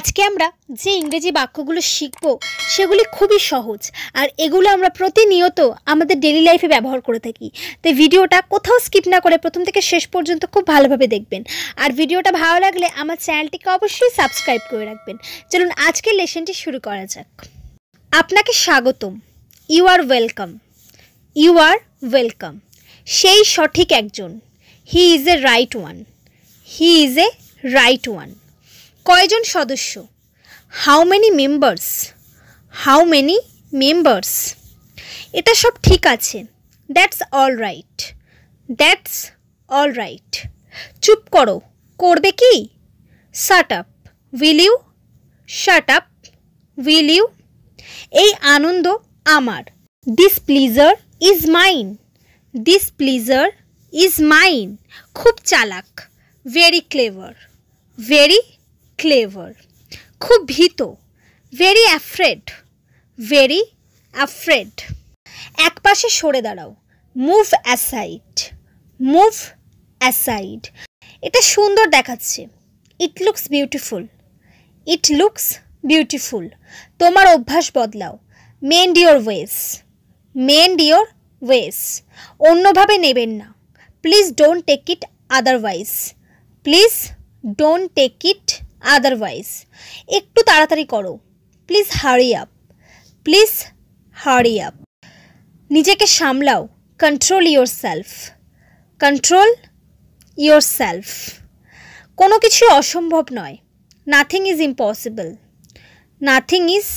আজকে আমরা যে ইংরেজি বাক্যগুলো শিখব সেগুলি খুবই সহজ আর এগুলো আমরা প্রতিনিয়ত আমাদের ডেইলি লাইফে ব্যবহার করে থাকি। তাই ভিডিওটা কোথাও স্কিপ না করে প্রথম থেকে শেষ পর্যন্ত খুব ভালোভাবে দেখবেন। আর ভিডিওটা ভালো লাগলে আমার চ্যানেলটিকে অবশ্যই সাবস্ক্রাইব করে রাখবেন। চলুন আজকের লেসনটি শুরু করা যাক। আপনাকে স্বাগতম। You are welcome. You are welcome. সেই সঠিক একজন। He is a right one. He is a right one. কয়জন সদস্য? How many members? How many members? এটা সব ঠিক আছে। That's all right. That's all right. চুপ করো। করবে কি? Shut up. Will you? Shut up. Will you? এই আনন্দ আমার। This pleasure is mine. This pleasure is mine. খুব চালাক। Very clever. Very clever. খুব ভীত। Very afraid. Very afraid. এক পাশে সরে দাঁড়াও। Move aside. Move aside. এটা সুন্দর দেখাচ্ছে। It looks beautiful. It looks beautiful. তোমার অভ্যাস বদলাও। Mend your ways. Mend your ways. অন্যভাবে নেবেন না। Please don't take it otherwise. Please don't take it otherwise. একটু তাড়াতাড়ি করো। Please hurry up. প্লিজ হারি আপ। নিজেকে সামলাও। Control yourself. Control yourself. কোনো কিছু অসম্ভব নয়। Nothing is impossible. Nothing is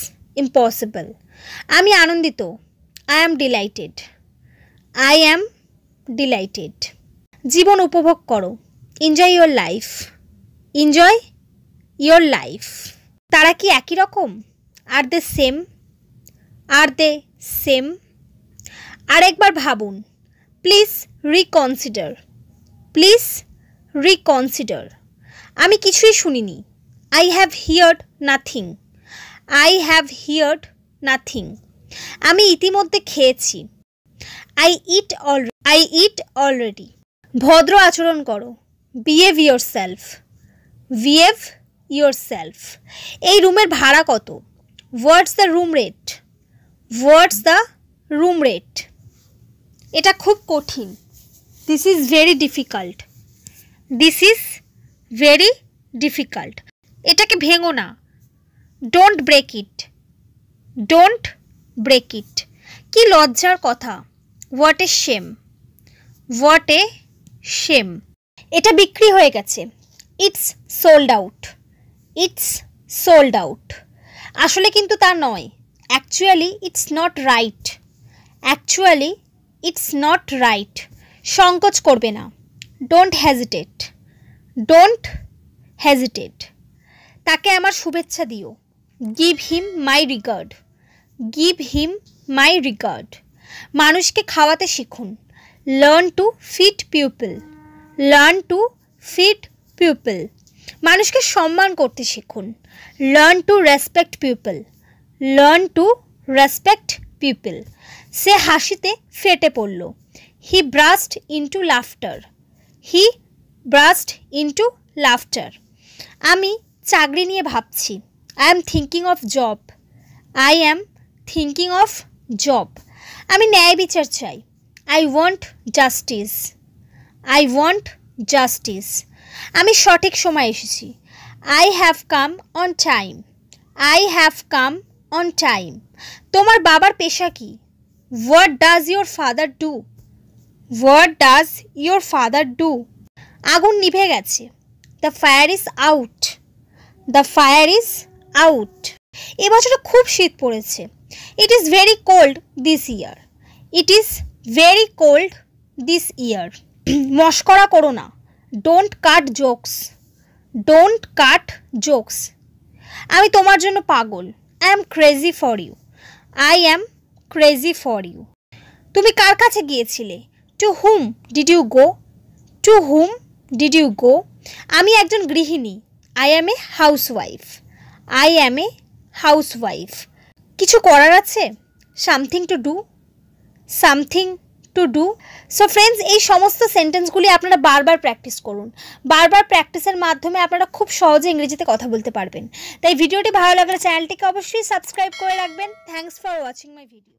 impossible. আমি আনন্দিত। I am delighted. I am delighted. জীবন উপভোগ করো। Enjoy your life. Enjoy your life. তারা কি একই রকম? Are they same? Are they same? আরেকবার ভাবুন। Please reconsider. Please reconsider. আমি কিছুই শুনিনি। I have heard nothing. I have heard nothing. আমি ইতিমধ্যে খেয়েছি। I eat already. ভদ্র আচরণ করো। Behave yourself. Behave yourself. এই রুমের ভাড়া কত? What's the room rate? What's the room rate? এটা খুব কঠিন। This is very difficult. This is very difficult. এটাকে ভেঙো না। Don't break it. Don't break it. কি লজ্জার কথা। What a shame. What a shame. এটা বিক্রি হয়ে গেছে। It's sold out. It's sold out. আসলে কিন্তু তা নয়। Actually it's not right. Actually it's not right. সংকোচ করবে না। Don't hesitate. Don't hesitate. তাকে আমার শুভেচ্ছা দিও। Give him my regard. Give him my regard. মানুষকে খাওয়াতে শিখুন। Learn to feed people. Learn to feed people. মানুষকে সম্মান করতে শিখুন। Learn to respect people. Learn to respect people. সে হাসিতে ফেটে পড়ল। He burst into laughter. He burst into laughter. আমি চাকরি নিয়ে ভাবছি। I am thinking of job. I am thinking of job. আমি ন্যায় বিচার চাই। I want justice. I want justice. আমি সঠিক সময় এসেছি। I have come on time. I have come on time. তোমার বাবার পেশা কি? What does your father do? What does your father do? আগুন নিভে গেছে। The fire is out. The fire is out. এবছরে খুব শীত পড়েছে। It is very cold this year. It is very cold this year. মস্করা করো না। Don't cut jokes. Don't cut jokes. আমি তোমার জন্য পাগল। I am crazy for you. I am crazy for you. তুমি কার কাছে গিয়েছিলে? To whom did you go? To whom did you go? আমি একজন গৃহিণী। I am a housewife. I am a housewife. কিছু করার আছে? Something to do. Something to do. So friends, এই সমস্ত সেন্টেন্সগুলি আপনারা বারবার প্র্যাকটিস করুন। বারবার প্র্যাকটিসের মাধ্যমে আপনারা খুব সহজে ইংরেজিতে কথা বলতে পারবেন। তাই ভিডিওটি ভালো লাগলে চ্যানেলটিকে অবশ্যই সাবস্ক্রাইব করে রাখবেন। Thanks for watching my video.